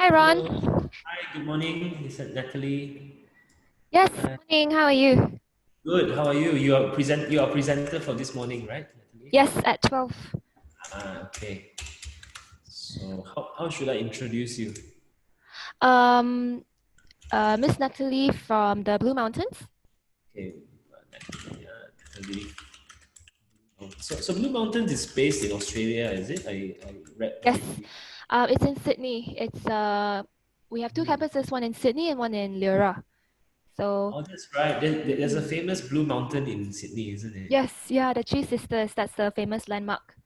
Hi, Hello. Ron. Hi, good morning. This is Natalie. Yes, Hi. morning. How are you? Good. How are you? You are presenter for this morning, right, Natalie? Yes, at 12. Okay. So how should I introduce you? Um, Miss Natalie from the Blue Mountains. Okay. Natalie. So Blue Mountains is based in Australia, is it? I read Yes, briefly. it's in Sydney. We have two Hmm. campuses, one in Sydney and one in Leura. So, Oh, that's right. There's a mm, famous Blue Mountain in Sydney, isn't it? yes, yeah, the Three Sisters. That's the famous landmark.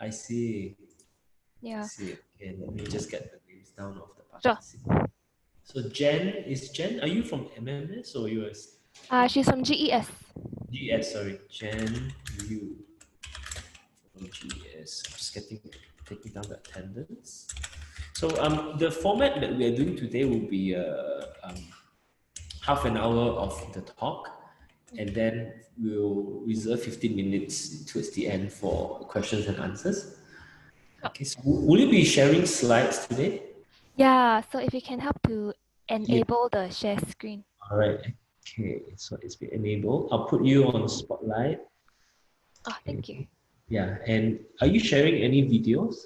I see. I Yeah, see. Okay, let me just get the names down of the sure. participants. So Jen, are you from MMS or yours? She's from GES. GS, sorry. Jen Yu from GS. I'm just taking down the attendance. So the format that we are doing today will be half an hour of the talk, and then we'll reserve 15 minutes towards the end for questions and answers. Sure. Okay, so will you be sharing slides today? Yeah, so if you can help to Yeah. enable the share screen. All right. Okay, so it's been enabled. I'll put you on spotlight. Oh, Okay. thank you. Yeah, and are you sharing any videos?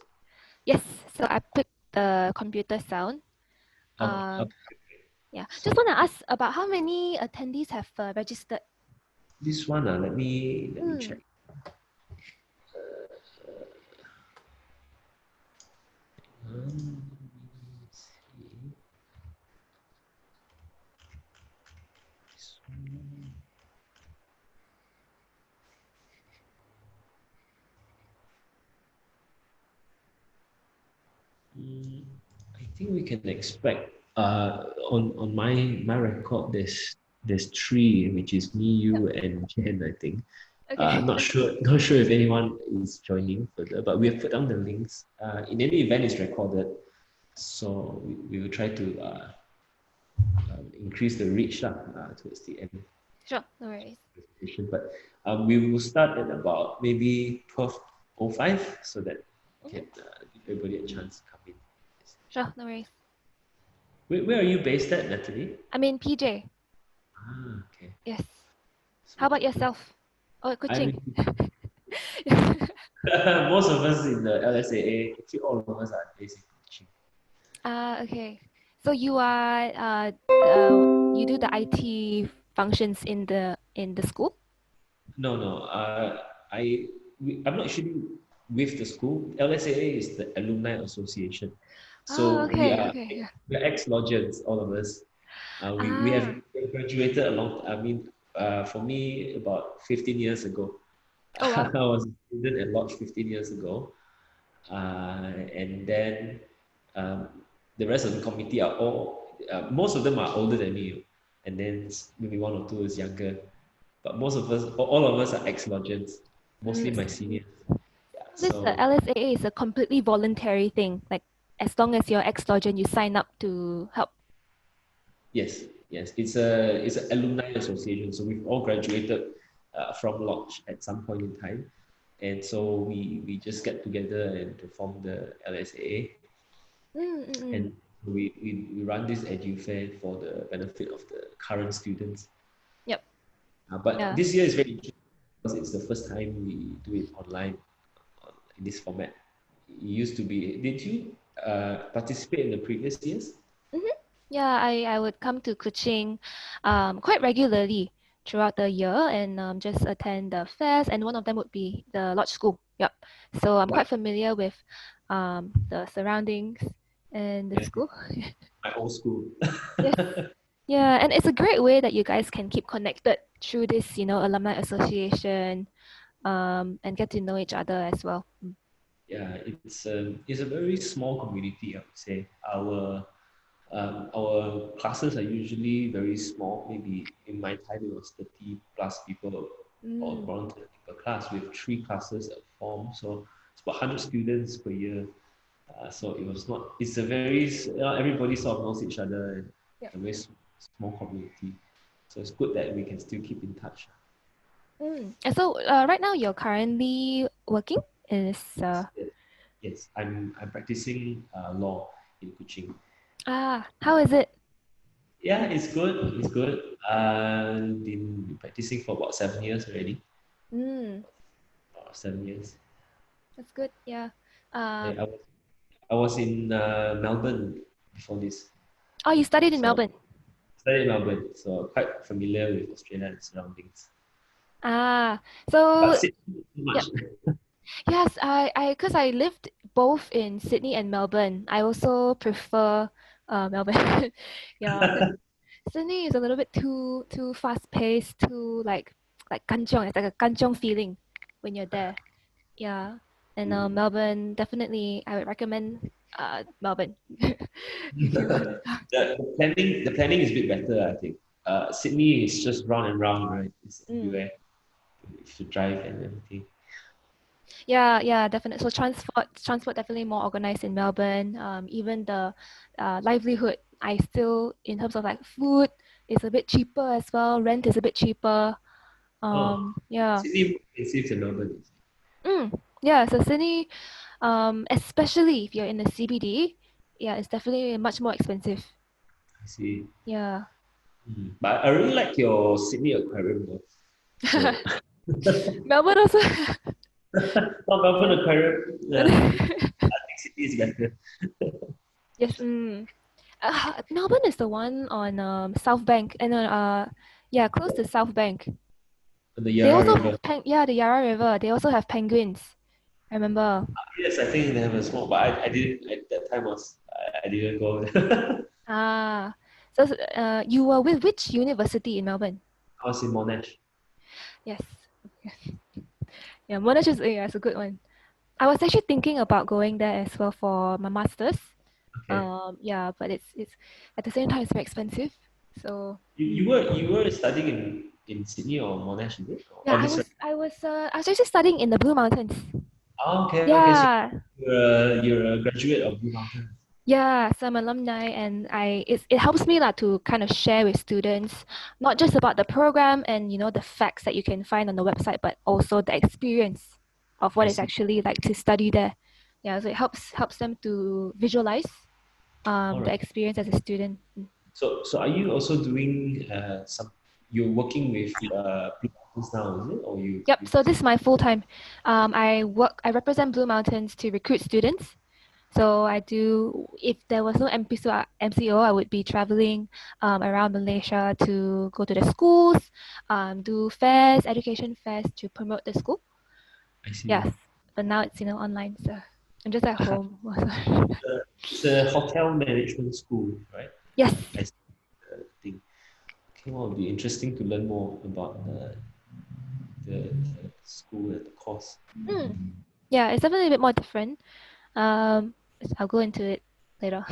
Yes, so I picked the computer sound. Okay, Um, Yeah, just so want to ask about how many attendees have registered. this one, let me Hmm. check. Let me see. This one. Mm, I think we can expect on my record there's three, which is me, Yep. you, and Jen, I think. Okay. Not sure if anyone is joining further, but we have put down the links. In any event, it's recorded, so we will try to increase the reach towards the end of Sure, no worries. the presentation. But we will start at about maybe 12:05 so that we Mhm. can give everybody a chance to come in. Sure, no worries. Where are you based at, Natalie? I mean, PJ. Okay. Yes. How So about yourself? Oh, I'm Kuching. most of us in the LSAA, actually all of us are based in Kuching. Okay. So you do the IT functions in the school? No, no. I'm not actually with the school. LSAA is the Alumni Association. Oh, So okay, okay, yeah. we're ex-lodgers, all of us. We have Ah, graduated a long. I mean, for me, about 15 years ago. oh I wow. was a student at Lodge 15 years ago, and then um, the rest of the committee are all. Most of them are older than me, and then maybe one or two is younger. But most of us, all of us are ex-lodgers, mostly my seniors. Yeah, This so LSAA is a completely voluntary thing. Like as long as you're ex-Lodgen, you sign up to help. yes, yes, it's an alumni association. So we've all graduated from Lodge at some point in time, and so we just get together and to form the LSAA, Mm, mm, mm. and we run this edu fair for the benefit of the current students. Yep. But Yeah. this year is very interesting because it's the first time we do it online in this format. It used to be. Did you participate in the previous years? Hmm. Yeah, I would come to Kuching quite regularly throughout the year and just attend the fairs, and one of them would be the Lodge School. Yep. So I'm Right. quite familiar with the surroundings and the Yeah, school. my old school. Yes. Yeah, and it's a great way that you guys can keep connected through this, alumni association, and get to know each other as well. Mm. Yeah, it's a very small community. I would say our classes are usually very small. Maybe in my time it was 30 plus people or Mm. around 30 per class. We have three classes at form, so it's about 100 students per year. So it was not. It's a very everybody sort of knows each other and Yep. a very small community. So it's good that we can still keep in touch. Mm. And so right now you're currently working is Yes, yes. I'm practicing law in Kuching. Ah, how is it? Yeah, it's good. It's good. Been practicing for about 7 years already. Mm, 7 years. that's good. Yeah. I, Um, I was I was in Melbourne before this, oh, you studied in so Melbourne. studied in Melbourne, so quite familiar with Australia and surroundings. Ah, But so Sydney, not yep. so much. Yes, because I lived both in Sydney and Melbourne. I also prefer Melbourne. Yeah, because Sydney is a little bit too fast paced, too like kanchiong. It's like a kanchiong feeling when you're there. Yeah, and Melbourne definitely I would recommend Melbourne if you want to come. The planning is a bit better, I think. Sydney is just round and round, right? It's Mm. everywhere. You should drive and everything. Yeah, yeah, definitely. So transport definitely more organized in Melbourne. Even the livelihood, I still in terms of like food is a bit cheaper as well. Rent is a bit cheaper. Oh, Yeah. Sydney more expensive than Melbourne. Yeah, so Sydney, especially if you're in the CBD, yeah, it's definitely much more expensive. I see. Yeah. But I really like your Sydney Aquarium though. So, Melbourne also. not Melbourne Aquarium. I think Sydney is better. Yes. Melbourne is the one on South Bank and yeah, close to South Bank. On the They Yarra also River. have yeah, the Yarra River. They also have penguins. I remember. Yes, I think they have a small, but I didn't at that time I didn't go. Ah, so you were with which university in Melbourne? I was in Monash. Yes. Yeah, Monash is yeah, it's a good one. I was actually thinking about going there as well for my masters. Okay. Yeah, but it's at the same time it's very expensive. So You were studying in Sydney or Monash, is it? yeah, Or this one? I was actually studying in the Blue Mountains. Oh, okay, okay. So Yeah, you're a graduate of Blue Mountain. yeah, so I'm alumni and it helps me like to kind of share with students not just about the program and the facts that you can find on the website, but also the experience of I what it's see. actually like to study there. Yeah, so it helps them to visualize All the right. experience as a student. So are you also doing some? You're working with Blue Mountains now, is it? Or Yep, you so this is my full time. I represent Blue Mountains to recruit students. So I do, if there was no MCO, I would be traveling around Malaysia to go to the schools, do fairs, education fairs to promote the school. I see. Yes, but now it's online, so I'm just at home. It's a hotel management school, right? Yes. I see the thing. Okay, well, it'll be interesting to learn more about the school and the course. Mm. Yeah, it's definitely a bit more different. Um, I'll go into it later.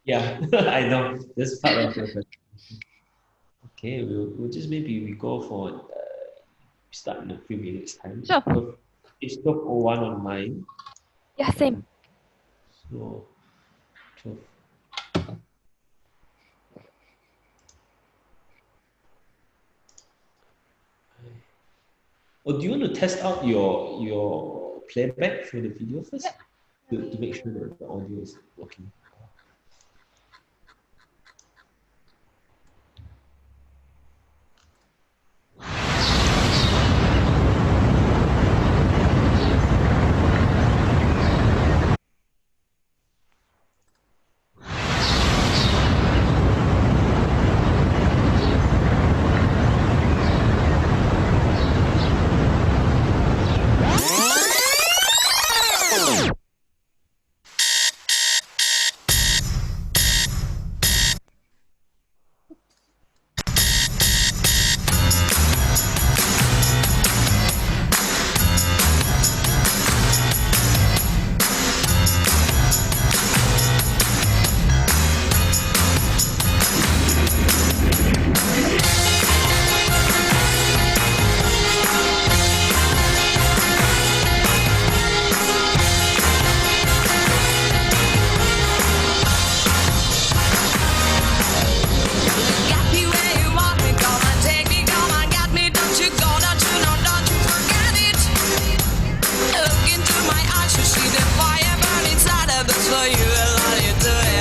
Yeah, I know. That's part of the presentation. Okay, we'll just maybe we go for start in a few minutes time. Sure. It's 12:01 on mine. Yeah, same. So 12. Oh, do you want to test out your playback for the video first Yep. Let to make me. sure that the audio is working? Got me where you want me, come and take me, come and get me. Don't you go, don't you forget it. Look into my eyes, you see the fire burn inside of this for you. I love you to it.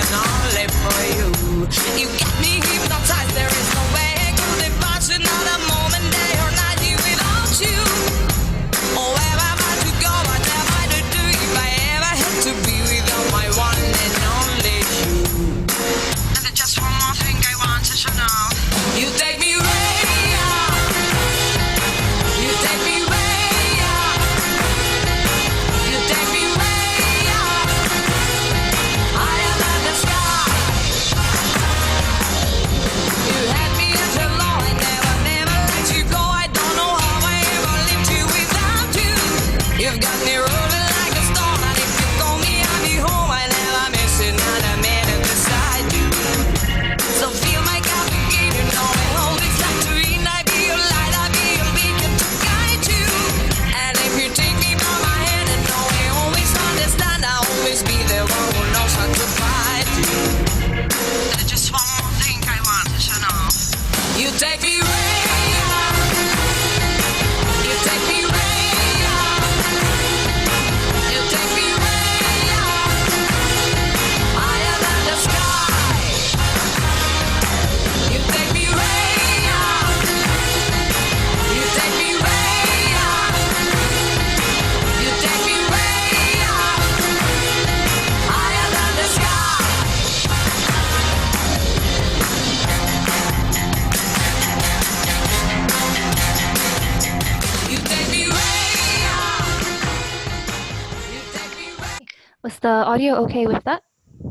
Was the audio okay with that?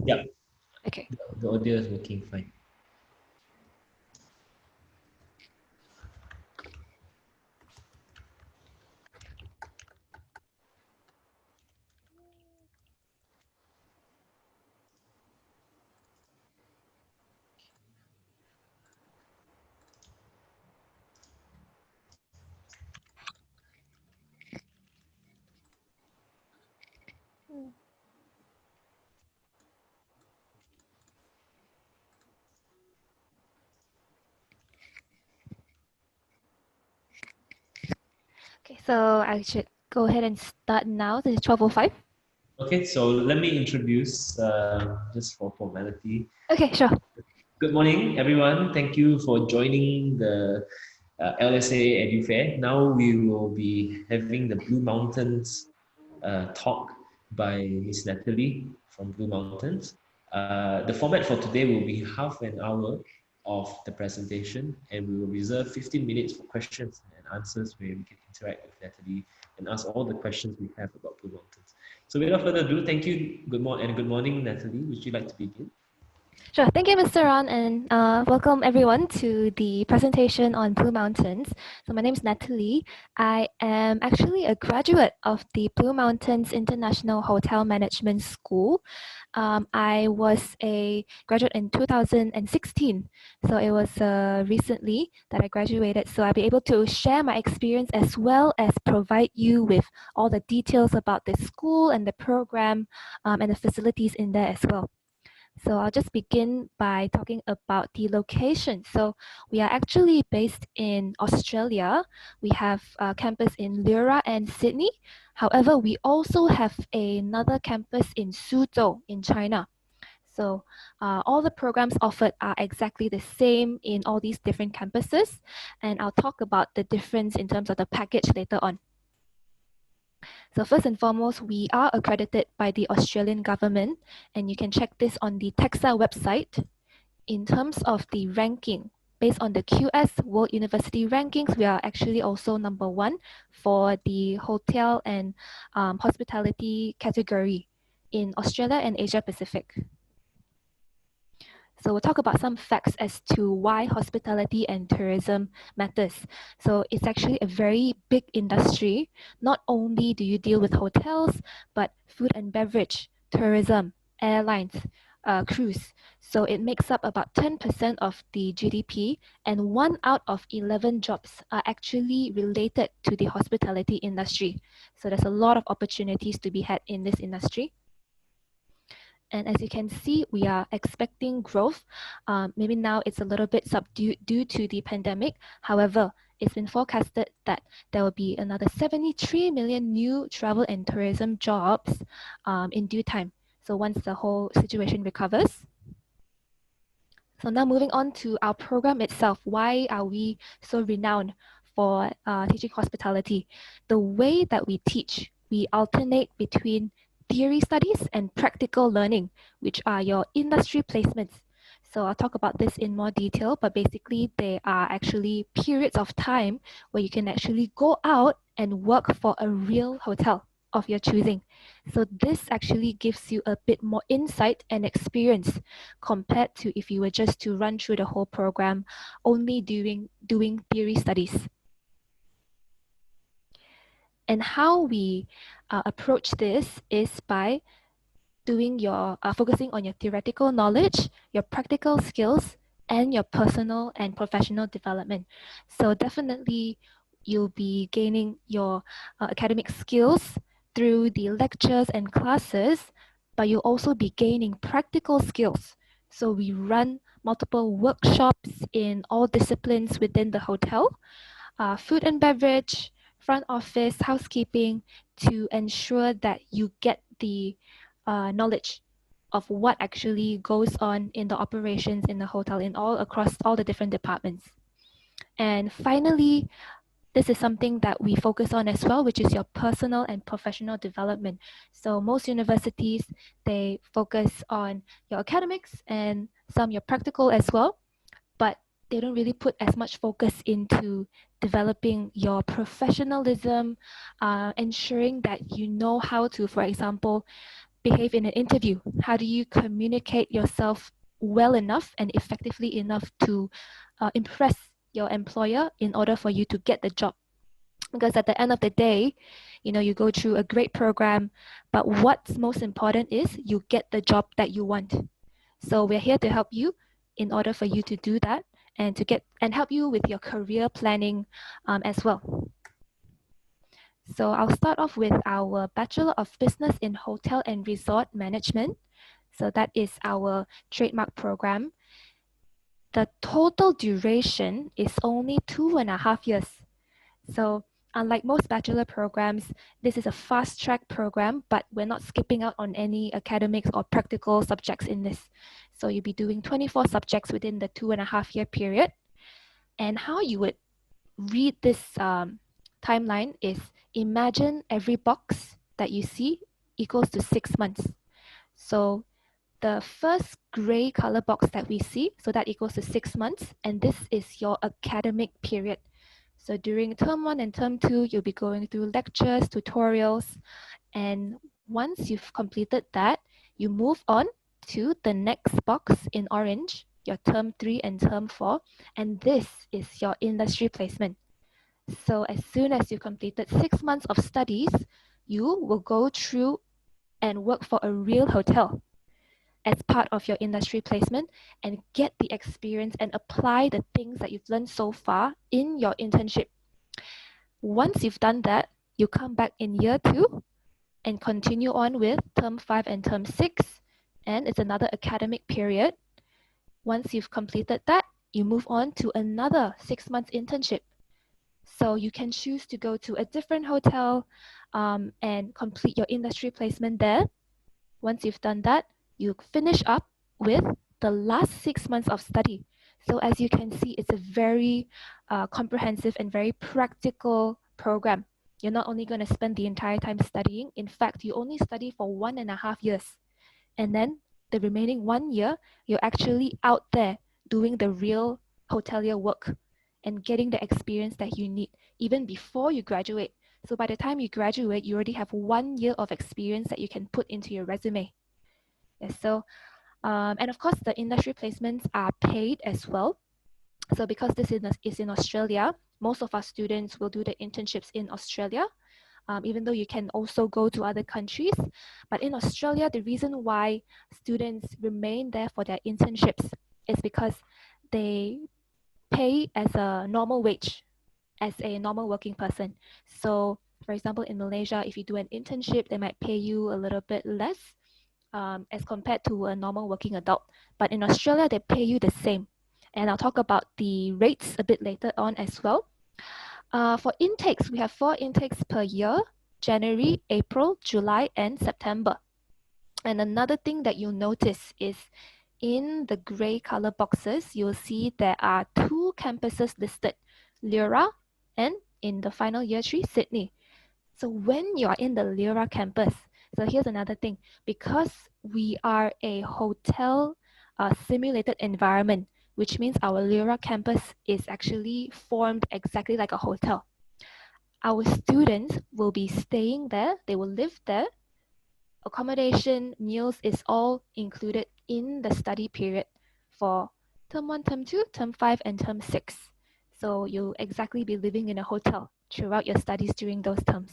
Yeah, Okay. the audio is working fine. Okay, so I should go ahead and start now. This is 12:05. Okay, so let me introduce just for formality. Okay, sure. Good morning, everyone. Thank you for joining the LSA Edu Fair. Now we will be having the Blue Mountains talk by Miss Natalie from Blue Mountains. The format for today will be half an hour of the presentation, and we will reserve 15 minutes for questions and answers where we can interact with Natalie and ask all the questions we have about Blue Mountains. So without further ado, thank you. Good morning and good morning, Natalie. Would you like to begin? Sure. Thank you, Mr. Ron, and welcome everyone to the presentation on Blue Mountains. So my name is Natalie. I am actually a graduate of the Blue Mountains International Hotel Management School. I was a graduate in 2016, so it was recently that I graduated. So I'll be able to share my experience as well as provide you with all the details about the school and the program and the facilities in there as well. So I'll just begin by talking about the location. So we are actually based in Australia. We have a campus in Leura and Sydney. However, we also have another campus in Suzhou in China. So all the programs offered are exactly the same in all these different campuses. And I'll talk about the difference in terms of the package later on. So first and foremost, we are accredited by the Australian government, and you can check this on the TEXA website. In terms of the ranking, based on the QS World University Rankings, we are actually also number one for the hotel and hospitality category in Australia and Asia Pacific. So we'll talk about some facts as to why hospitality and tourism matters. So it's actually a very big industry. Not only do you deal with hotels, but food and beverage, tourism, airlines, cruise. So it makes up about 10% of the GDP, and 1 out of 11 jobs are actually related to the hospitality industry. So there's a lot of opportunities to be had in this industry. And as you can see, we are expecting growth. Maybe now it's a little bit subdued due to the pandemic. However, it's been forecasted that there will be another 73 million new travel and tourism jobs in due time. So once the whole situation recovers. So now moving on to our program itself. Why are we so renowned for teaching hospitality? The way that we teach, we alternate between theory studies and practical learning, which are your industry placements. So I'll talk about this in more detail, but basically they are actually periods of time where you can actually go out and work for a real hotel of your choosing. So this actually gives you a bit more insight and experience compared to if you were just to run through the whole program only doing theory studies. And how we approach this is by doing your focusing on your theoretical knowledge, your practical skills, and your personal and professional development. So definitely you'll be gaining your academic skills through the lectures and classes, but you'll also be gaining practical skills. So we run multiple workshops in all disciplines within the hotel, food and beverage, front office, housekeeping, to ensure that you get the knowledge of what actually goes on in the operations in the hotel in all across all the different departments. And finally, this is something that we focus on as well, which is your personal and professional development. So most universities, they focus on your academics and some your practical as well, but they don't really put as much focus into developing your professionalism, ensuring that you know how to, for example, behave in an interview? How do you communicate yourself well enough and effectively enough to impress your employer in order for you to get the job? Because at the end of the day, you go through a great program, but what's most important is you get the job that you want. So we're here to help you in order for you to do that and to get and help you with your career planning as well. So I'll start off with our Bachelor of Business in Hotel and Resort Management. So that is our trademark program. The total duration is only 2.5 years. So unlike most bachelor programs, this is a fast track program, but we're not skipping out on any academics or practical subjects in this. So you'll be doing 24 subjects within the 2.5 year period. And how you would read this timeline is imagine every box that you see equals to 6 months. So the first gray color box that we see, so that equals to 6 months, and this is your academic period. So during term 1 and term 2, you'll be going through lectures, tutorials, and once you've completed that, you move on to the next box in orange, your term 3 and term 4, and this is your industry placement. So as soon as you completed 6 months of studies, you will go through and work for a real hotel as part of your industry placement and get the experience and apply the things that you've learned so far in your internship. Once you've done that, you come back in year 2 and continue on with term 5 and term 6, and it's another academic period. Once you've completed that, you move on to another 6 months internship. So you can choose to go to a different hotel and complete your industry placement there. Once you've done that, you finish up with the last 6 months of study. So as you can see, it's a very comprehensive and very practical program. You're not only going to spend the entire time studying. In fact, you only study for 1.5 years. And then the remaining 1 year, you're actually out there doing the real hotelier work and getting the experience that you need even before you graduate. So by the time you graduate, you already have 1 year of experience that you can put into your resume. Yes, so, and of course, the industry placements are paid as well. So because this is in Australia, most of our students will do the internships in Australia, even though you can also go to other countries. But in Australia, the reason why students remain there for their internships is because they pay as a normal wage, as a normal working person. So for example, in Malaysia, if you do an internship, they might pay you a little bit less as compared to a normal working adult. But in Australia, they pay you the same. And I'll talk about the rates a bit later on as well. For intakes, we have 4 intakes per year: January, April, July, and September. And another thing that you'll notice is in the gray color boxes, you'll see there are 2 campuses listed, Leura and in the final year 3, Sydney. So when you are in the Leura campus, so here's another thing, because we are a hotel simulated environment, which means our Leura campus is actually formed exactly like a hotel. Our students will be staying there, they will live there. Accommodation, meals is all included in the study period for term 1, term 2, term 5, and term 6. So you'll exactly be living in a hotel throughout your studies during those terms.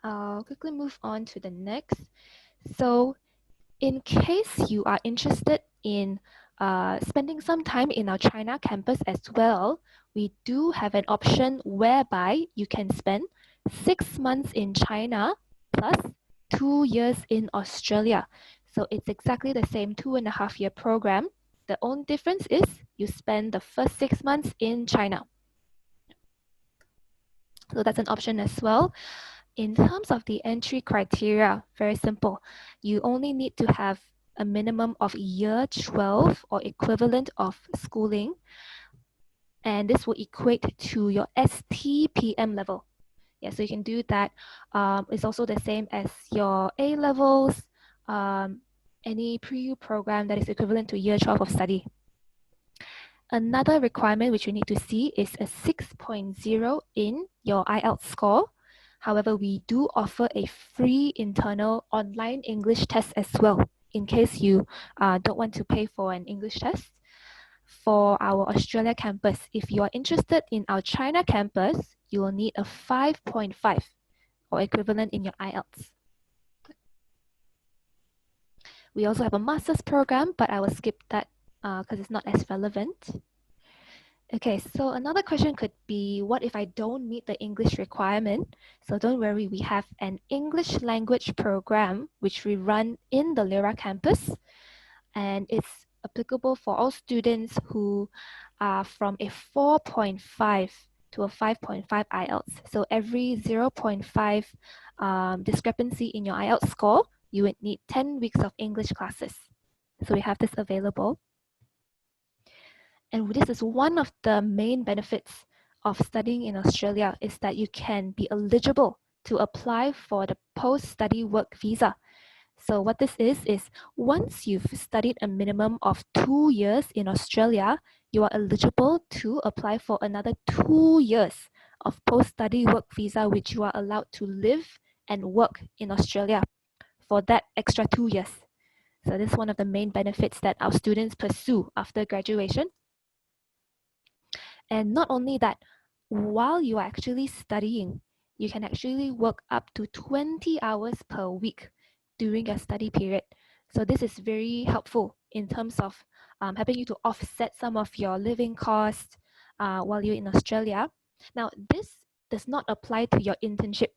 I'll quickly move on to the next. So in case you are interested in spending some time in our China campus as well, we do have an option whereby you can spend 6 months in China plus 2 years in Australia. So it's exactly the same 2.5 year program. The only difference is you spend the first 6 months in China. So that's an option as well. In terms of the entry criteria, very simple. You only need to have a minimum of year 12 or equivalent of schooling. And this will equate to your STPM level. Yeah, so you can do that. It's also the same as your A levels, any pre-U program that is equivalent to year 12 of study. Another requirement which you need to see is a 6.0 in your IELTS score. However, we do offer a free internal online English test as well, in case you don't want to pay for an English test. For our Australia campus, if you are interested in our China campus, you will need a 5.5 or equivalent in your IELTS. We also have a master's program, but I will skip that because it's not as relevant. Okay, so another question could be, what if I don't meet the English requirement? So don't worry, we have an English language program which we run in the Lira campus, and it's applicable for all students who are from a 4.5 to a 5.5 IELTS. So every 0.5 discrepancy in your IELTS score, you would need 10 weeks of English classes. So we have this available. And this is one of the main benefits of studying in Australia, is that you can be eligible to apply for the post-study work visa. So what this is once you've studied a minimum of 2 years in Australia, you are eligible to apply for another 2 years of post-study work visa, which you are allowed to live and work in Australia for that extra 2 years. So this is one of the main benefits that our students pursue after graduation. And not only that, while you are actually studying, you can actually work up to 20 hours per week during your study period. So this is very helpful in terms of helping you to offset some of your living costs while you're in Australia. Now, this does not apply to your internship,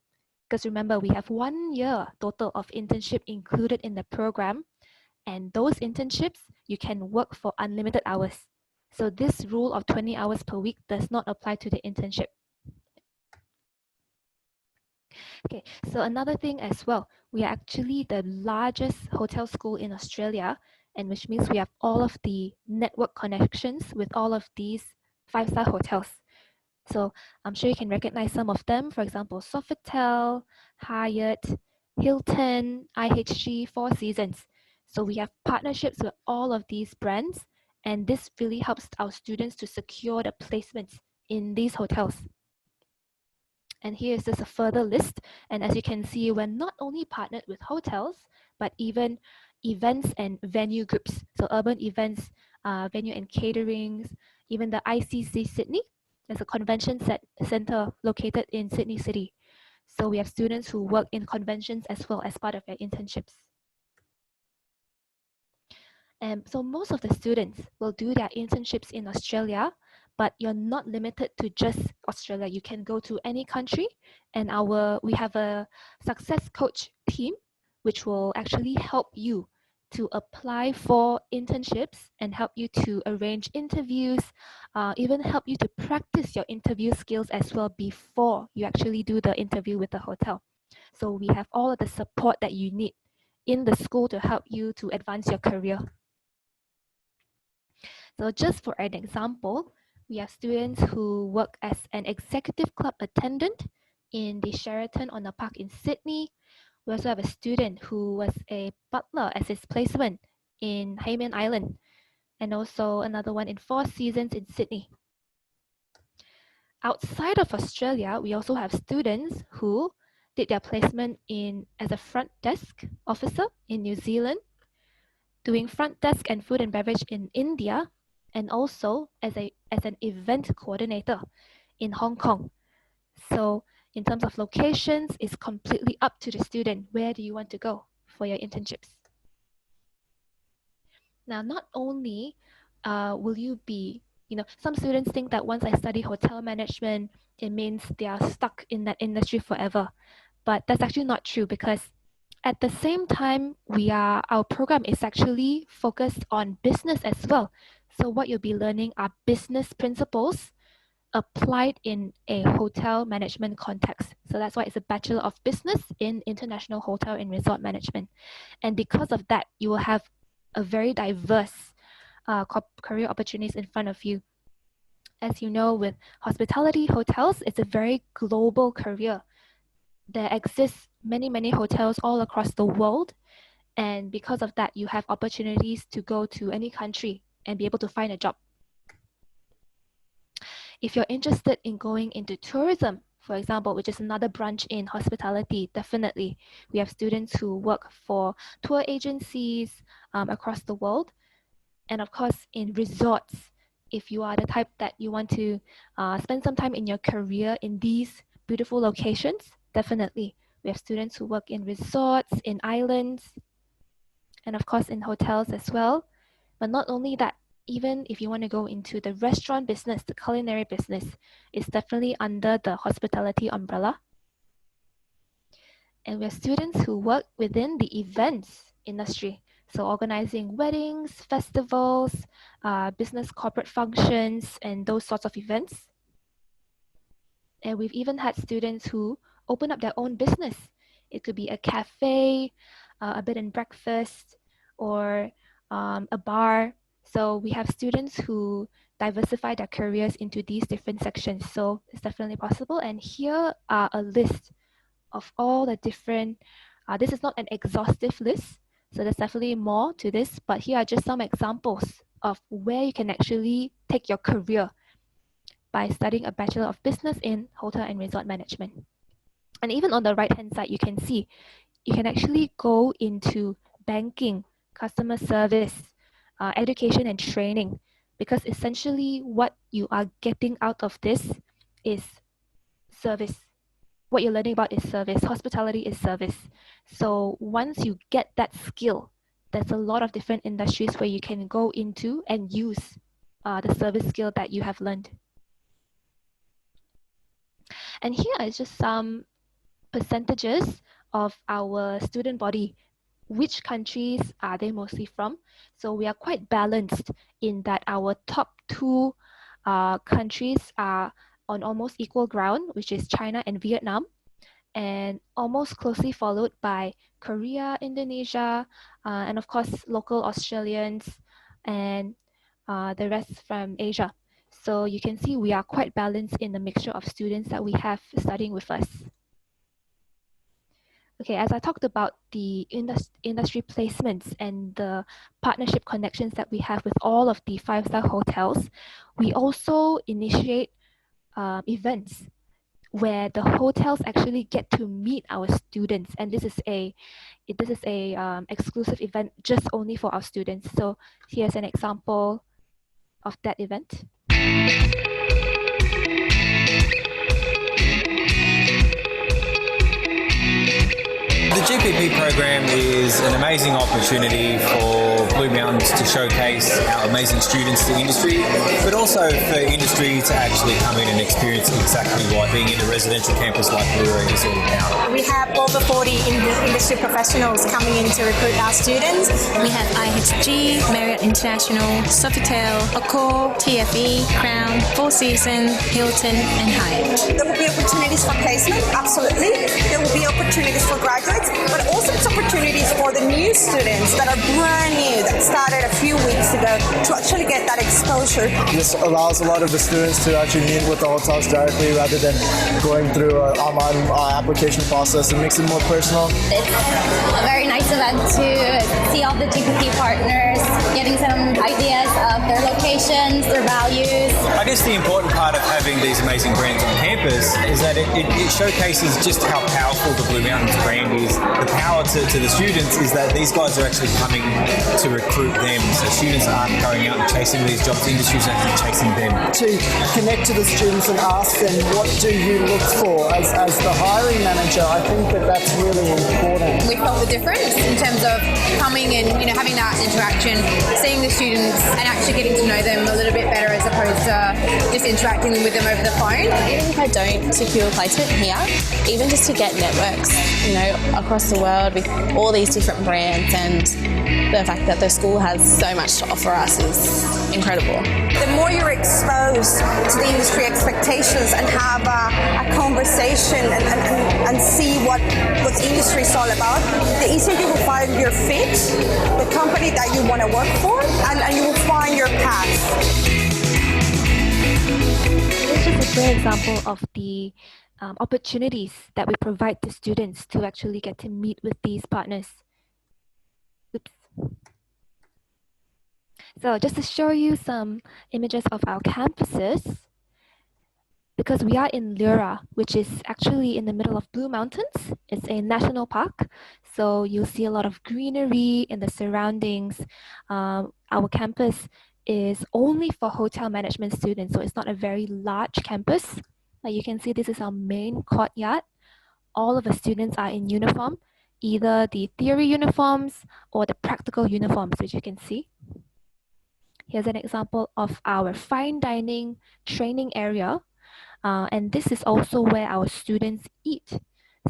because remember, we have 1 year total of internship included in the program, and those internships, you can work for unlimited hours. So this rule of 20 hours per week does not apply to the internship. Okay, so another thing as well, we are actually the largest hotel school in Australia, and which means we have all of the network connections with all of these 5-star hotels. So I'm sure you can recognize some of them, for example, Sofitel, Hyatt, Hilton, IHG, Four Seasons. So we have partnerships with all of these brands, and this really helps our students to secure the placements in these hotels. And here is just a further list. And as you can see, we're not only partnered with hotels, but even events and venue groups. So urban events, venue and caterings, even the ICC Sydney. There's a convention center located in Sydney City. So we have students who work in conventions as well as part of their internships. And so most of the students will do their internships in Australia, but you're not limited to just Australia. You can go to any country, and we have a success coach team, which will actually help you to apply for internships and help you to arrange interviews, even help you to practice your interview skills as well before you actually do the interview with the hotel. So we have all of the support that you need in the school to help you to advance your career. So just for an example, we have students who work as an executive club attendant in the Sheraton on the Park in Sydney. We also have a student who was a butler as his placement in Hayman Island, and also another one in Four Seasons in Sydney. Outside of Australia, we also have students who did their placement as a front desk officer in New Zealand, doing front desk and food and beverage in India, and also as an event coordinator in Hong Kong. So in terms of locations, it's completely up to the student. Where do you want to go for your internships? Now, not only will you be, some students think that once I study hotel management, it means they are stuck in that industry forever. But that's actually not true, because at the same time, our program is actually focused on business as well. So what you'll be learning are business principles applied in a hotel management context. So that's why it's a Bachelor of Business in International Hotel and Resort Management. And because of that, you will have a very diverse career opportunities in front of you. As you know, with hospitality hotels, it's a very global career. There exists many, many hotels all across the world. And because of that, you have opportunities to go to any country and be able to find a job. If you're interested in going into tourism, for example, which is another branch in hospitality. Definitely, we have students who work for tour agencies across the world, and of course in resorts. If you are the type that you want to spend some time in your career in these beautiful locations, definitely we have students who work in resorts, in islands, and of course in hotels as well. But not only that, even if you want to go into the restaurant business, the culinary business, it's definitely under the hospitality umbrella. And we have students who work within the events industry. So organizing weddings, festivals, business corporate functions, and those sorts of events. And we've even had students who open up their own business. It could be a cafe, a bed and breakfast, or a bar. So we have students who diversify their careers into these different sections. So it's definitely possible. And here are a list of all the different, this is not an exhaustive list, so there's definitely more to this, but here are just some examples of where you can actually take your career by studying a Bachelor of Business in Hotel and Resort Management. And even on the right-hand side, you can see you can actually go into banking, customer service, education and training, because essentially what you are getting out of this is service. What you're learning about is service. Hospitality is service. So once you get that skill, there's a lot of different industries where you can go into and use the service skill that you have learned. And here is just some percentages of our student body. Which countries are they mostly from? So we are quite balanced in that our top two countries are on almost equal ground, which is China and Vietnam, and almost closely followed by Korea, Indonesia, and of course local Australians and the rest from Asia. So you can see we are quite balanced in the mixture of students that we have studying with us. Okay, as I talked about the industry placements and the partnership connections that we have with all of the five-star hotels, we also initiate events where the hotels actually get to meet our students, and this is a exclusive event just only for our students. So here's an example of that event. The GPP program is an amazing opportunity for Blue Mountains to showcase our amazing students to industry, but also for industry to actually come in and experience exactly what being in a residential campus like Blue is all about. We have over 40 industry professionals coming in to recruit our students. We have IHG, Marriott International, Sofitel, Accor, TFE, Crown, Four Seasons, Hilton and Hyatt. There will be opportunities for placement, absolutely. There will be opportunities for graduates, but also it's opportunities for the new students that are brand new, that started a few weeks ago, to actually get that exposure. This allows a lot of the students to actually meet with the hotels directly rather than going through an online application process. It makes it more personal. It's a very nice event to see all the GPP partners, getting some ideas of their locations, their values. I guess the important part of having these amazing brands on campus is that it showcases just how powerful the Blue Mountains brand is. The power to the students is that these guys are actually coming to recruit them. So students aren't going out and chasing these jobs, the industry's actually chasing them. To connect to the students and ask them, what do you look for as the hiring manager? I think that's really important. We felt the difference in terms of coming and having that interaction, seeing the students and actually getting to know them a little bit better as opposed to just interacting with them over the phone. Even if I don't secure a placement here, even just to get networks, across the world with all these different brands, and the fact that the school has so much to offer us is incredible. The more you're exposed to the industry expectations and have a conversation and see what the industry is all about, the easier you will find your fit, the company that you want to work for, and you will find your path. This is a great example of the opportunities that we provide to students to actually get to meet with these partners. Oops. So just to show you some images of our campuses, because we are in Lyra, which is actually in the middle of Blue Mountains. It's a national park, so you'll see a lot of greenery in the surroundings. Our campus is only for hotel management students, so it's not a very large campus. Like you can see, this is our main courtyard. All of the students are in uniform, either the theory uniforms or the practical uniforms, which you can see. Here's an example of our fine dining training area. And this is also where our students eat.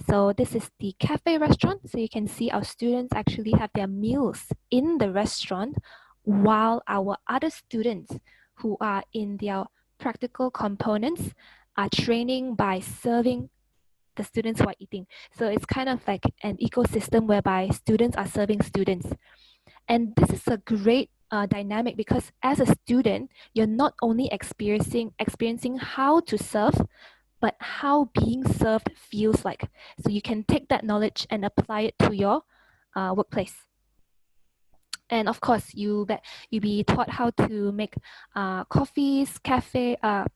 So this is the cafe restaurant. So you can see our students actually have their meals in the restaurant while our other students who are in their practical components are training by serving the students who are eating. So it's kind of like an ecosystem whereby students are serving students. And this is a great dynamic because as a student, you're not only experiencing how to serve, but how being served feels like. So you can take that knowledge and apply it to your workplace. And of course, you'll be taught how to make coffees, cappuccinos,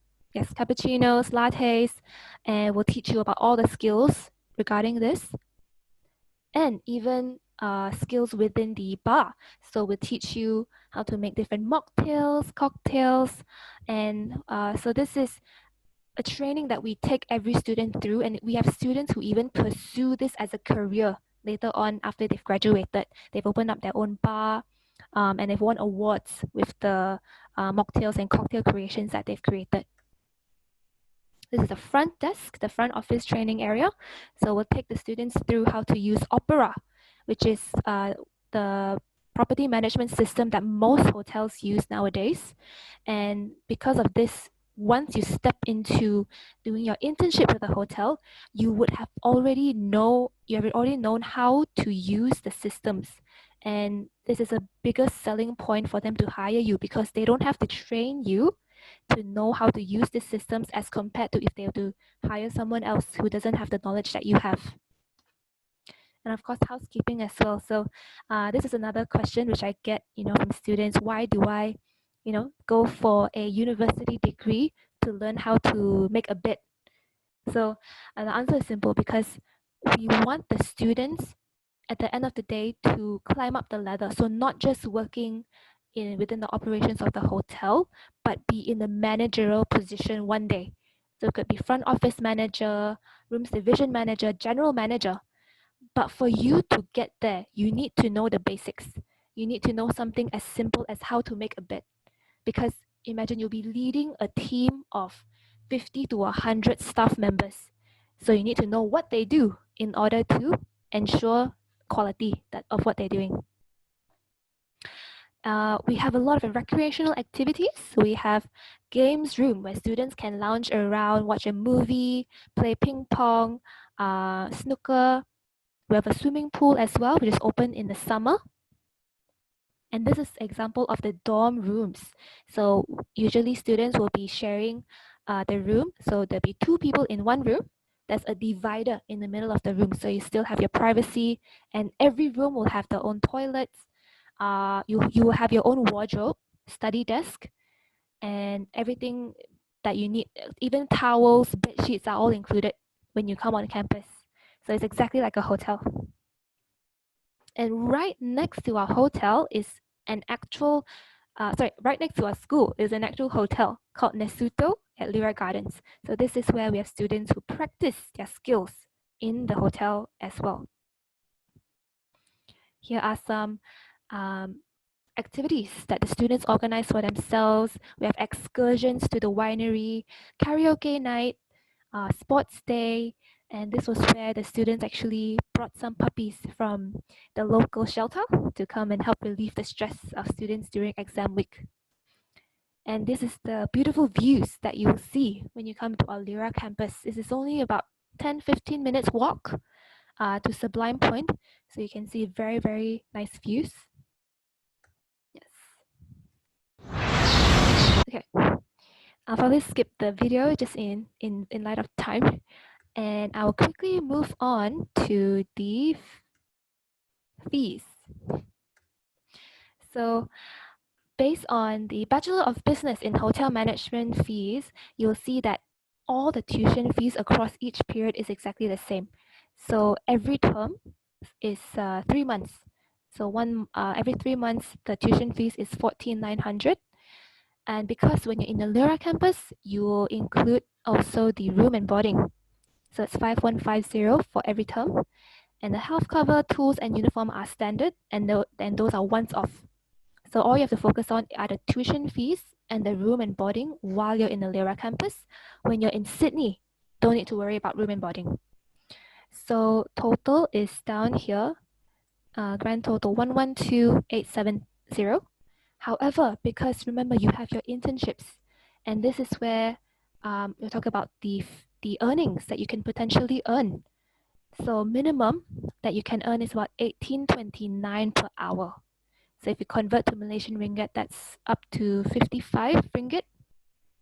lattes, and we'll teach you about all the skills regarding this. And even skills within the bar. So we'll teach you how to make different mocktails, cocktails. And so this is a training that we take every student through, and we have students who even pursue this as a career later on after they've graduated. They've opened up their own bar and they've won awards with the mocktails and cocktail creations that they've created. This is the front desk, the front office training area. So we'll take the students through how to use Opera, which is the property management system that most hotels use nowadays. And because of this, once you step into doing your internship with a hotel, you would have already known how to use the systems. And this is a biggest selling point for them to hire you because they don't have to train you to know how to use the systems as compared to if they were to hire someone else who doesn't have the knowledge that you have. And of course, housekeeping as well. So this is another question which I get, from students. Why do I, go for a university degree to learn how to make a bed? So the answer is simple, because we want the students at the end of the day to climb up the ladder. So not just working within the operations of the hotel, but be in the managerial position one day. So it could be front office manager, rooms division manager, general manager. But for you to get there, you need to know the basics. You need to know something as simple as how to make a bed. Because imagine you'll be leading a team of 50 to 100 staff members. So you need to know what they do in order to ensure quality of what they're doing. We have a lot of recreational activities. We have games room where students can lounge around, watch a movie, play ping pong, snooker. We have a swimming pool as well, which is open in the summer. And this is an example of the dorm rooms. So usually students will be sharing the room. So there'll be 2 people in one room. There's a divider in the middle of the room. So you still have your privacy, and every room will have their own toilets. You will have your own wardrobe, study desk, and everything that you need. Even towels, bed sheets are all included when you come on campus. So it's exactly like a hotel. And right next to our hotel is right next to our school is an actual hotel called Nesuto at Lyra Gardens. So this is where we have students who practice their skills in the hotel as well. Here are some activities that the students organize for themselves. We have excursions to the winery, karaoke night, sports day, and this was where the students actually brought some puppies from the local shelter to come and help relieve the stress of students during exam week. And this is the beautiful views that you will see when you come to our Lyra campus. This is only about 10-15 minutes walk to Sublime Point. So you can see very, very nice views. Yes. Okay. I'll probably skip the video just in light of time. And I'll quickly move on to the fees. So based on the Bachelor of Business in Hotel Management fees, you'll see that all the tuition fees across each period is exactly the same. So every term is 3 months. So every 3 months, the tuition fees is 14,900. And because when you're in the Lyra campus, you will include also the room and boarding. So it's 5150 for every term. And the health cover, tools, and uniform are standard, and then those are once off. So all you have to focus on are the tuition fees and the room and boarding while you're in the Lyra campus. When you're in Sydney, don't need to worry about room and boarding. So total is down here, grand total 112,870. However, because remember you have your internships, and this is where we'll talk about the earnings that you can potentially earn. So minimum that you can earn is about 18.29 per hour. So if you convert to Malaysian ringgit, that's up to 55 ringgit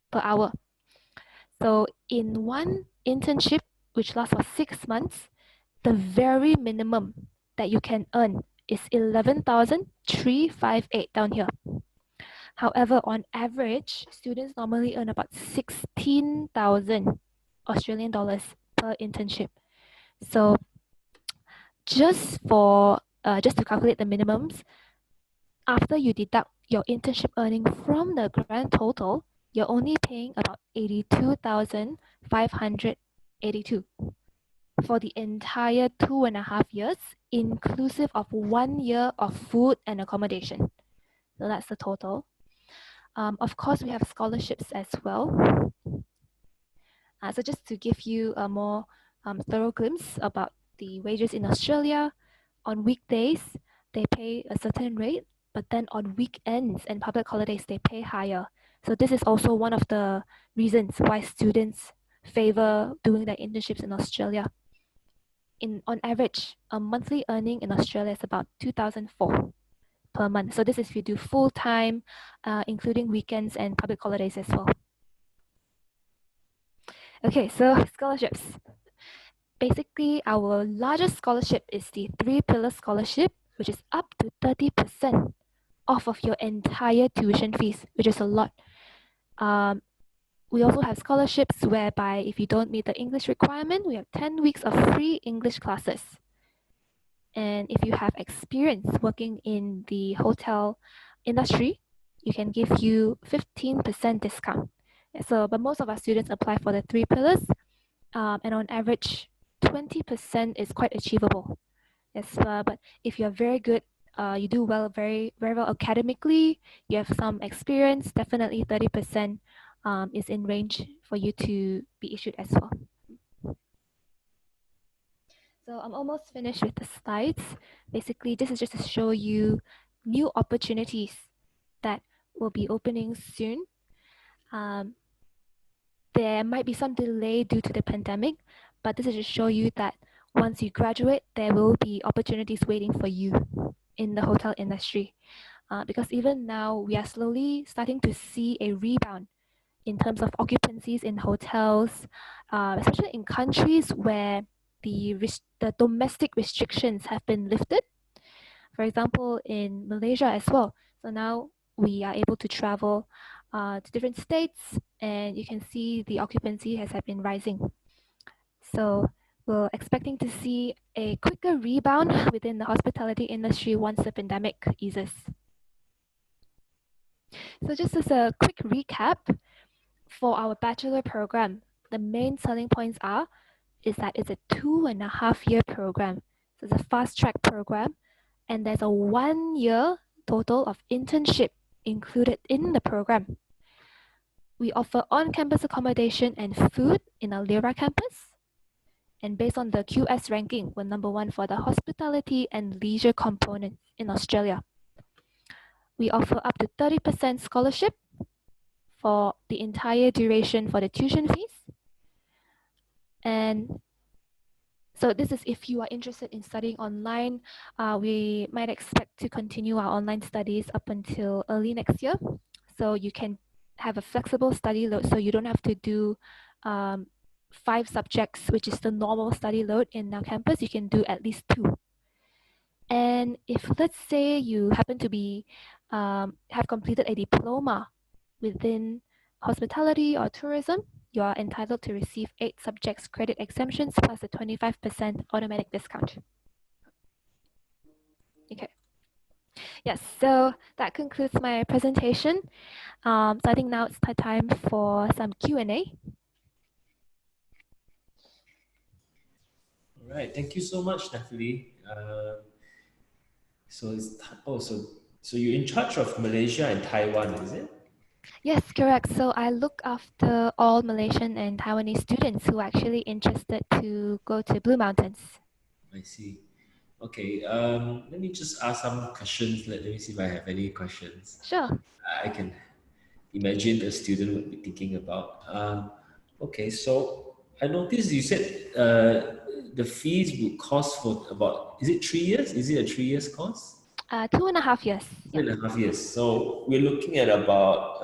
per hour. So in one internship, which lasts for 6 months, the very minimum that you can earn is 11,358 down here. However, on average, students normally earn about 16,000 Australian dollars per internship. So just to calculate the minimums, after you deduct your internship earning from the grand total, you're only paying about 82,582 for the entire 2.5 years, inclusive of 1 year of food and accommodation. So that's the total. Of course, we have scholarships as well. So just to give you a more thorough glimpse about the wages in Australia, on weekdays, they pay a certain rate, but then on weekends and public holidays, they pay higher. So this is also one of the reasons why students favor doing their internships in Australia. On average, a monthly earning in Australia is about 2,004 per month. So this is if you do full time, including weekends and public holidays as well. Okay, so scholarships. Basically, our largest scholarship is the 3 Pillar Scholarship, which is up to 30% off of your entire tuition fees, which is a lot. We also have scholarships whereby if you don't meet the English requirement, we have 10 weeks of free English classes. And if you have experience working in the hotel industry, you can give you 15% discount. So, but most of our students apply for the 3 pillars, and on average, 20% is quite achievable. Yes, but if you're very good, you do well, very well academically, you have some experience, definitely 30% is in range for you to be issued as well. So I'm almost finished with the slides. Basically, this is just to show you new opportunities that will be opening soon. There might be some delay due to the pandemic, but this is to show you that once you graduate, there will be opportunities waiting for you in the hotel industry. Because even now, we are slowly starting to see a rebound in terms of occupancies in hotels, especially in countries where the domestic restrictions have been lifted. For example, in Malaysia as well. So now we are able to travel to different states, and you can see the occupancy has been rising. So we're expecting to see a quicker rebound within the hospitality industry once the pandemic eases. So just as a quick recap, for our bachelor program, the main selling points is that it's a 2.5-year program. So it's a fast track program, and there's a 1 year total of internship included in the program. We offer on-campus accommodation and food in our Lyra campus. And based on the QS ranking, we're number 1 for the hospitality and leisure components in Australia. We offer up to 30% scholarship for the entire duration for the tuition fees. And so this is if you are interested in studying online. We might expect to continue our online studies up until early next year. So you can have a flexible study load, so you don't have to do 5 subjects, which is the normal study load in our campus. You can do at least 2. And if let's say you happen to be have completed a diploma within hospitality or tourism, you are entitled to receive 8 subjects credit exemptions plus a 25% automatic discount. Okay. Yes, so that concludes my presentation. So I think now it's time for some Q&A. All right, thank you so much, Natalie. So so you're in charge of Malaysia and Taiwan, is it? Yes, correct. So I look after all Malaysian and Taiwanese students who are actually interested to go to Blue Mountains. I see. Okay, let me just ask some questions. Let me see if I have any questions. Sure. I can imagine a student would be thinking about. Okay, so I noticed you said the fees would cost for about, is it 3 years? Is it a 3 years course? 2.5 years. 2.5 years. So we're looking at about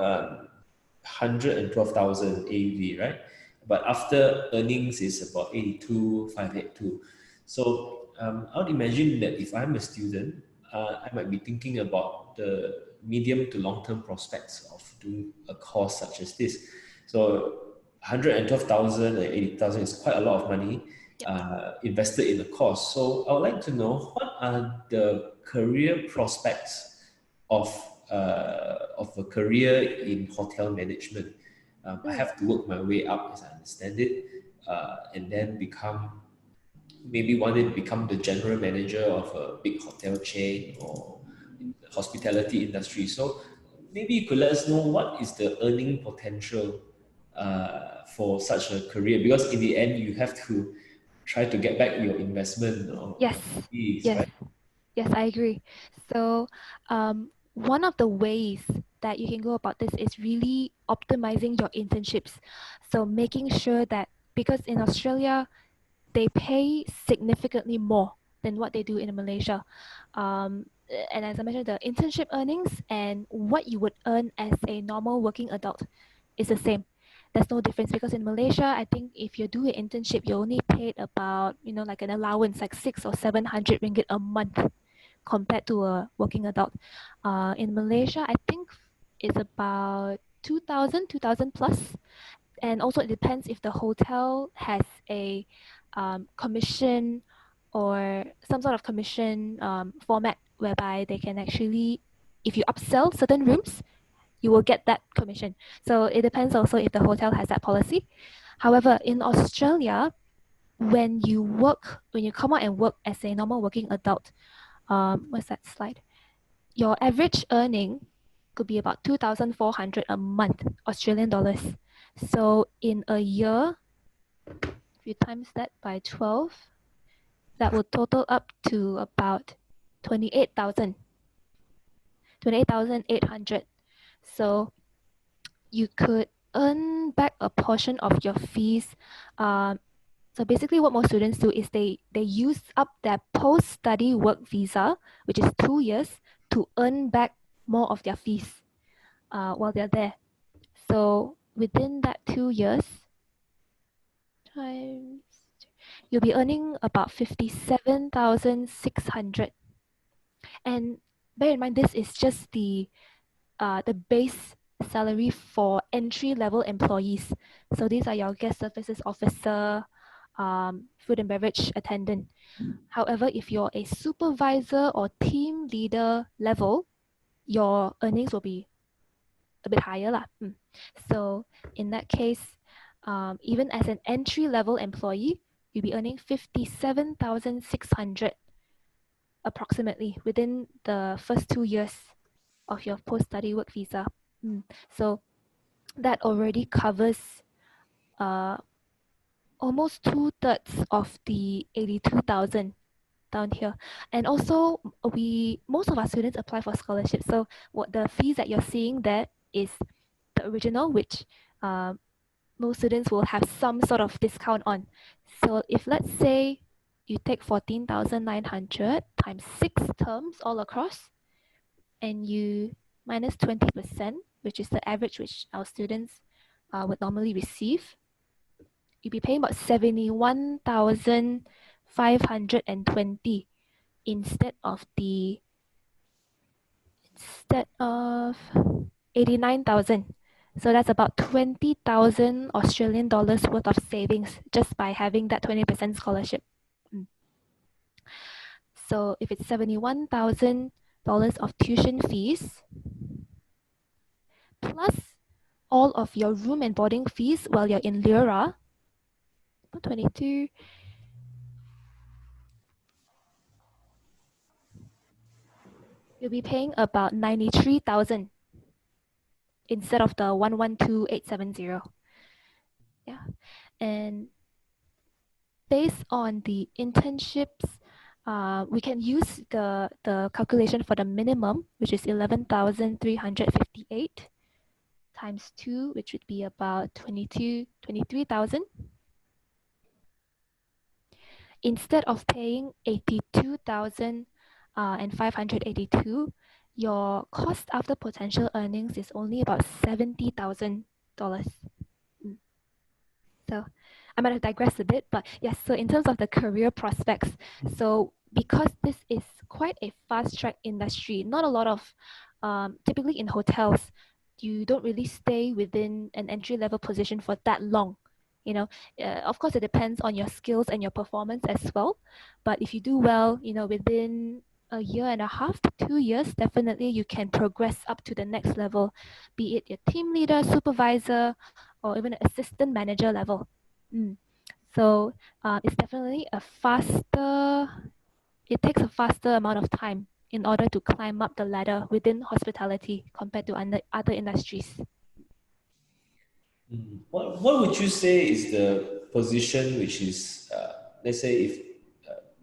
112,000 AUD, right? But after earnings is about 82,582. So I would imagine that if I'm a student, I might be thinking about the medium to long-term prospects of doing a course such as this. So 112,000 and 80,000 is quite a lot of money invested in the course. So I would like to know, what are the career prospects of a career in hotel management? I have to work my way up, as I understand it, and then maybe one day become the general manager of a big hotel chain or in the hospitality industry. So maybe you could let us know what is the earning potential for such a career, because in the end you have to try to get back your investment or Yes. fees, Yes. right? Yes, I agree. So one of the ways that you can go about this is really optimizing your internships. So making sure that, because in Australia, they pay significantly more than what they do in Malaysia. And as I mentioned, the internship earnings and what you would earn as a normal working adult is the same. There's no difference, because in Malaysia, I think if you do an internship, you're only paid about, like an allowance, like 600 or 700 ringgit a month compared to a working adult. In Malaysia, I think it's about 2,000 plus. And also it depends if the hotel has a commission or some sort of commission format whereby they can actually, if you upsell certain rooms, you will get that commission. So it depends also if the hotel has that policy. However, in Australia, when you come out and work as a normal working adult, what's that slide? Your average earning could be about 2,400 a month, Australian dollars. So in a year, if you times that by 12, that would total up to about 28,000, 28,800. So you could earn back a portion of your fees. So basically what most students do is they use up their post-study work visa, which is 2 years, to earn back more of their fees while they're there. So within that 2 years, you'll be earning about 57,600. And bear in mind, this is just the base salary for entry-level employees. So these are your guest services officer, food and beverage attendant. However, if you're a supervisor or team leader level, your earnings will be a bit higher lah. So in that case, even as an entry-level employee, you'll be earning 57,600 approximately within the first 2 years of your post-study work visa. So that already covers almost 2/3 of the 82,000 down here. And also most of our students apply for scholarships. So what the fees that you're seeing there is the original, which most students will have some sort of discount on. So if let's say you take 14,900 times 6 terms all across, and you minus 20%, which is the average which our students would normally receive, you'd be paying about 71,520 instead of 89,000 So that's about 20,000 Australian dollars worth of savings just by having that 20% scholarship. So if it's $71,000 of tuition fees, plus all of your room and boarding fees while you're in Lira, 22, you'll be paying about 93,000 instead of the 112,870. Yeah. And based on the internships, we can use the calculation for the minimum, which is 11,358 times 2, which would be about 23,000. Instead of paying 82,582, your cost after potential earnings is only about $70,000. So I might have digressed a bit, but yes, so in terms of the career prospects, so because this is quite a fast track industry, not a lot of, typically in hotels, you don't really stay within an entry level position for that long. You know, of course, it depends on your skills and your performance as well. But if you do well, you know, within a year and a half to 2 years, definitely you can progress up to the next level, be it your team leader, supervisor, or even assistant manager level. So it's definitely it takes a faster amount of time in order to climb up the ladder within hospitality compared to other industries. What would you say is the position which is, let's say if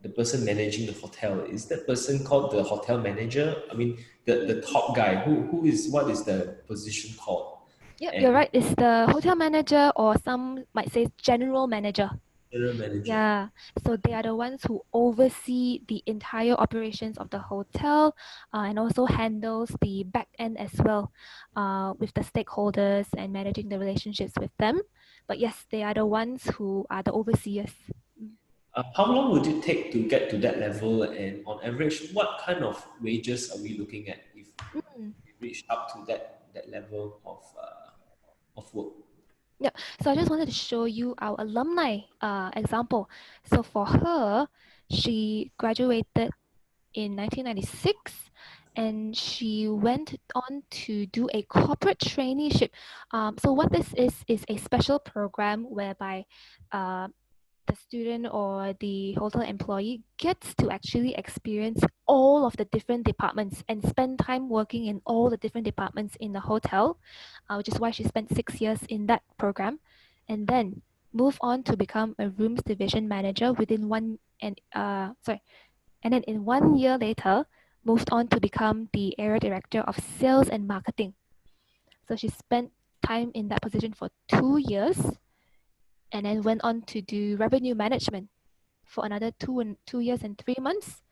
the person managing the hotel, is that person called the hotel manager? I mean, the top guy, what is the position called? Yep, And you're right. It's the hotel manager, or some might say general manager. general manager. Yeah, so they are the ones who oversee the entire operations of the hotel, and also handles the back end as well, with the stakeholders and managing the relationships with them. But yes, they are the ones who are the overseers. How long would it take to get to that level? And on average, what kind of wages are we looking at if we reach up to that level of work? Yeah, so I just wanted to show you our alumni example. So for her, she graduated in 1996, and she went on to do a corporate traineeship. So what this is a special program whereby the student or the hotel employee gets to actually experience all of the different departments and spend time working in all the different departments in the hotel, which is why she spent 6 years in that program, and then move on to become a rooms division manager and then in 1 year later, moved on to become the area director of sales and marketing. So she spent time in that position for 2 years, and then went on to do revenue management for another 2 years and 3 months,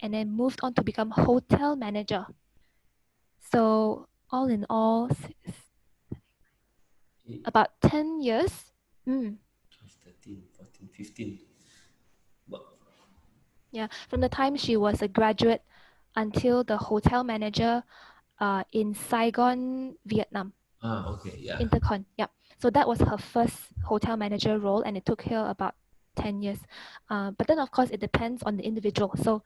and then moved on to become hotel manager. So all in all, about 10 years. 13, 14, 15. Yeah, from the time she was a graduate until the hotel manager in Saigon, Vietnam. Okay, yeah. Intercon, yeah. So that was her first hotel manager role, and it took her about 10 years. But then, of course, it depends on the individual. So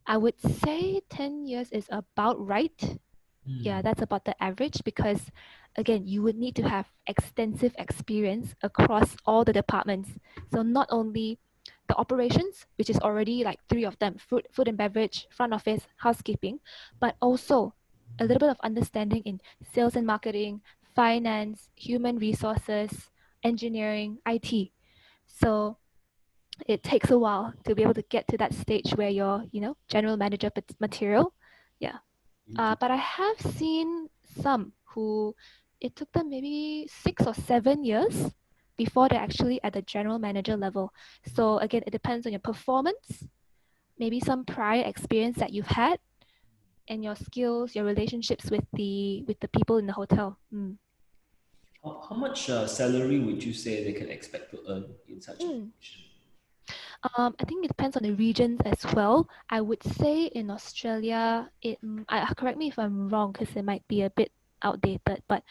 I would say 10 years is about right. Yeah, that's about the average, because, again, you would need to have extensive experience across all the departments. So not only the operations, which is already like 3 of them, food and beverage, front office, housekeeping, but also a little bit of understanding in sales and marketing, finance, human resources, engineering, IT. So it takes a while to be able to get to that stage where you're, general manager material. Yeah. But I have seen some who it took them maybe 6 or 7 years before they're actually at the general manager level. So again, it depends on your performance, maybe some prior experience that you've had, and your skills, your relationships with the people in the hotel. How much salary would you say they can expect to earn in such a position? I think it depends on the regions as well. I would say in Australia, correct me if I'm wrong, because it might be a bit outdated, but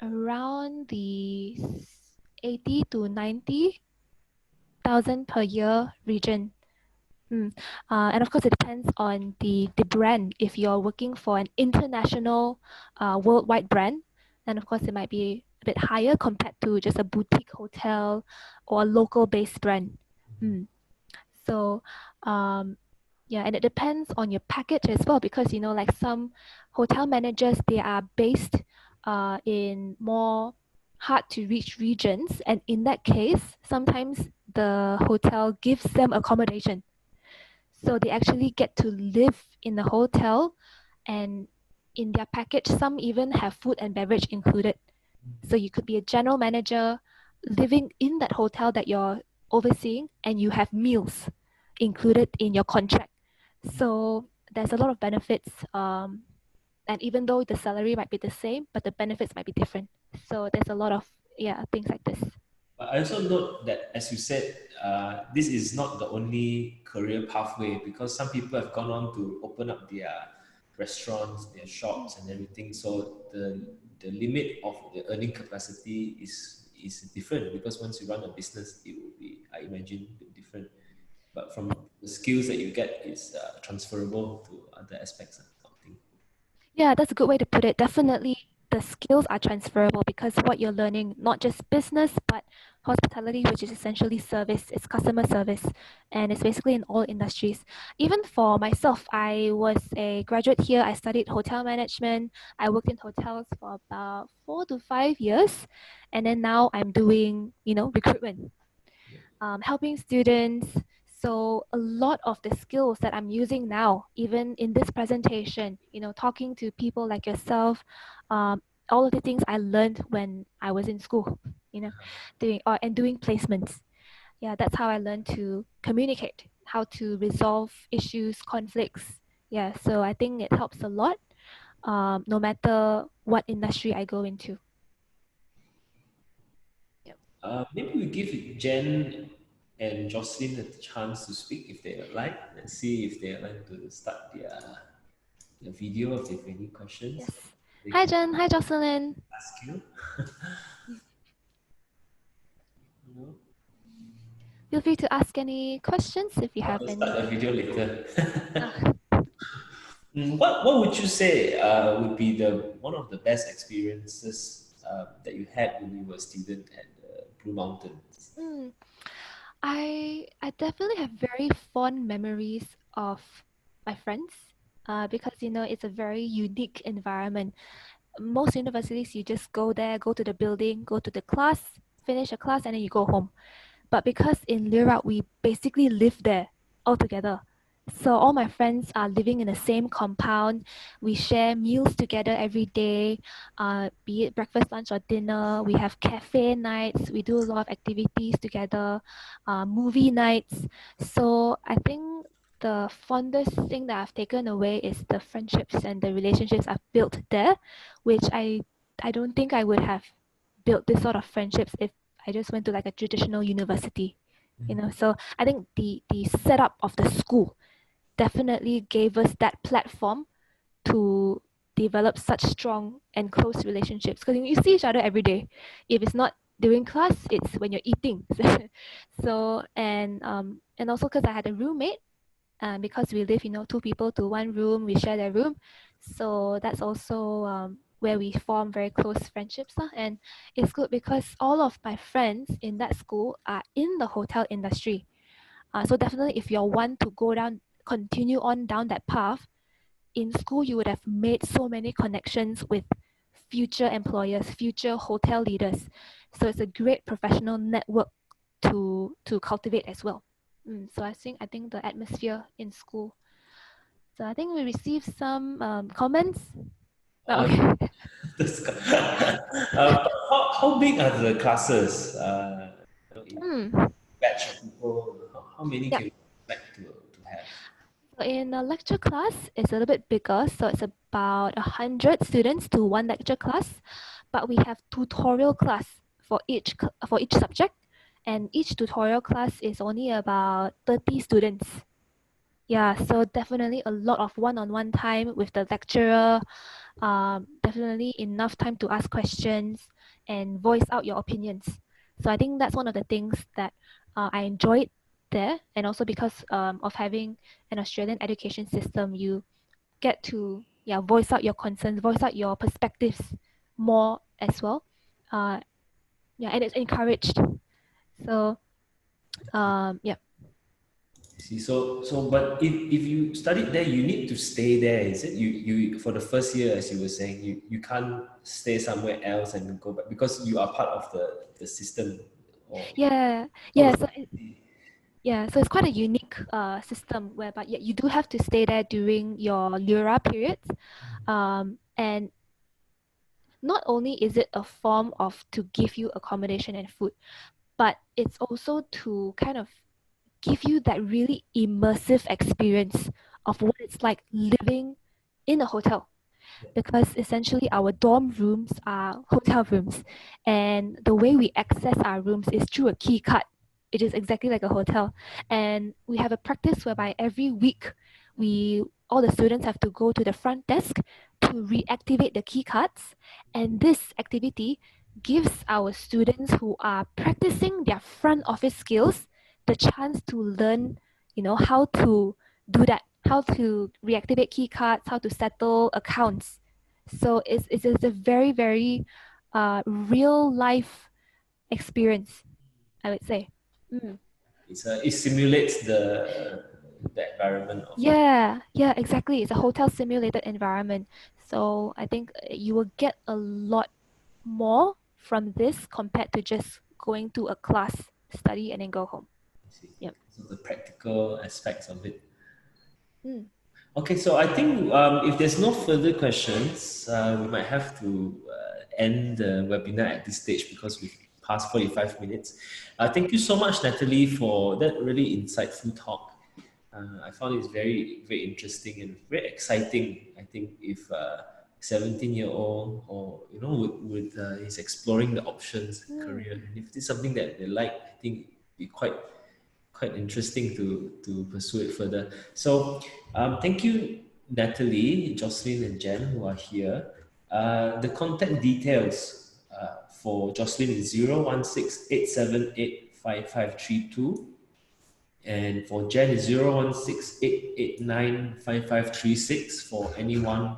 around the 80 to 90,000 per year region. And of course, it depends on the brand. If you're working for an international, worldwide brand, then of course it might be a bit higher compared to just a boutique hotel or a local-based brand. So, yeah, and it depends on your package as well, because like some hotel managers, they are based in more hard to reach regions, and in that case, sometimes the hotel gives them accommodation. So they actually get to live in the hotel, and in their package, some even have food and beverage included. So you could be a general manager living in that hotel that you're overseeing, and you have meals included in your contract. So there's a lot of benefits. And even though the salary might be the same, but the benefits might be different. So there's a lot of things like this. But I also note that, as you said, this is not the only career pathway, because some people have gone on to open up their restaurants, their shops, and everything. So the limit of the earning capacity is different, because once you run a business, it will be, I imagine, a bit different. But from the skills that you get is transferable to other aspects of something. Yeah, that's a good way to put it. Definitely, the skills are transferable, because what you're learning, not just business, but hospitality, which is essentially service, it's customer service, and it's basically in all industries. Even for myself, I was a graduate here. I studied hotel management. I worked in hotels for about 4 to 5 years, and then now I'm doing, recruitment, helping students. So a lot of the skills that I'm using now, even in this presentation, talking to people like yourself, all of the things I learned when I was in school, doing placements. Yeah, that's how I learned to communicate, how to resolve issues, conflicts. Yeah, so I think it helps a lot, no matter what industry I go into. Maybe we give Jen and Jocelyn a chance to speak if they would like. Let's see if they would like to start their video, if they have any questions. Yes. They Hi, can Jen. Hi, Jocelyn. ask you. Feel free to ask any questions if you have I'll any. start the video later. Ah. What would you say would be one of the best experiences that you had when you were a student at Blue Mountains? I definitely have very fond memories of my friends, because it's a very unique environment. Most universities, you just go there, go to the building, go to the class, finish a class, and then you go home. But because in Liraut, we basically live there all together. So all my friends are living in the same compound. We share meals together every day, be it breakfast, lunch, or dinner. We have cafe nights. We do a lot of activities together, movie nights. So I think the fondest thing that I've taken away is the friendships and the relationships I've built there, which I don't think I would have built this sort of friendships if I just went to like a traditional university. So I think the setup of the school definitely gave us that platform to develop such strong and close relationships, because you see each other every day. If it's not during class, it's when you're eating. So and also because I had a roommate, because we live 2 people to 1 room, we share their room, so that's also where we form very close friendships. And it's good because all of my friends in that school are in the hotel industry. So definitely, if you're one to continue on down that path, in school you would have made so many connections with future employers, future hotel leaders. So it's a great professional network to cultivate as well. So I think the atmosphere in school. So I think we received some comments. Okay. How big are the classes? Batch of people, how many can you expect to have? So in a lecture class, it's a little bit bigger. So it's about 100 students to 1 lecture class. But we have tutorial class for each subject. And each tutorial class is only about 30 students. Yeah, so definitely a lot of one-on-one time with the lecturer, definitely enough time to ask questions and voice out your opinions. So I think that's one of the things that I enjoyed there, and also because of having an Australian education system, you get to voice out your concerns, voice out your perspectives more as well. And it's encouraged. So yeah. See, but if you studied there, you need to stay there, is it? You for the first year, as you were saying, you can't stay somewhere else and go back because you are part of the system. Or Yeah, how yeah. does So that be? so it's quite a unique system whereby you do have to stay there during your Lura periods, and not only is it a form of to give you accommodation and food, but it's also to kind of give you that really immersive experience of what it's like living in a hotel. Because essentially our dorm rooms are hotel rooms, and the way we access our rooms is through a key card. It is exactly like a hotel, and we have a practice whereby every week all the students have to go to the front desk to reactivate the key cards, and this activity gives our students who are practicing their front office skills the chance to learn, how to do that, how to reactivate key cards, how to settle accounts. So it's a very, very real life experience, I would say. Mm. It simulates the environment of. Yeah, exactly. It's a hotel simulated environment. So I think you will get a lot more from this compared to just going to a class, study, and then go home. See. Yep. So the practical aspects of it. Mm. Okay, so I think if there's no further questions, we might have to end the webinar at this stage because we've passed 45 minutes. Thank you so much, Natalie, for that really insightful talk. I found it very, very interesting and very exciting. I think if 17-year-old or is exploring the options career, and if it's something that they like, I think it'd be quite interesting to pursue it further. So thank you, Natalie, Jocelyn, and Jen, who are here. The contact details for Jocelyn is 016-878-5532, and for Jen is 016-889-5536 for anyone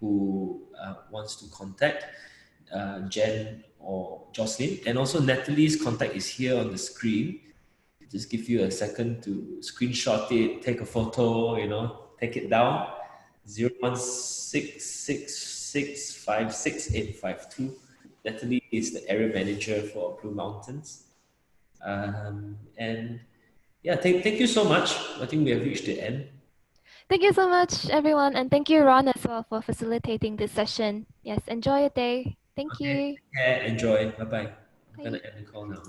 who wants to contact Jen or Jocelyn. And also Natalie's contact is here on the screen. Just give you a second to screenshot it, take a photo, take it down. 01666568852. Natalie is the area manager for Blue Mountains. And yeah, thank you so much. I think we have reached the end. Thank you so much, everyone, and thank you, Ron, as well, for facilitating this session. Yes, enjoy your day. Thank you. Yeah, enjoy. Bye-bye. I'm Bye. gonna end the call now.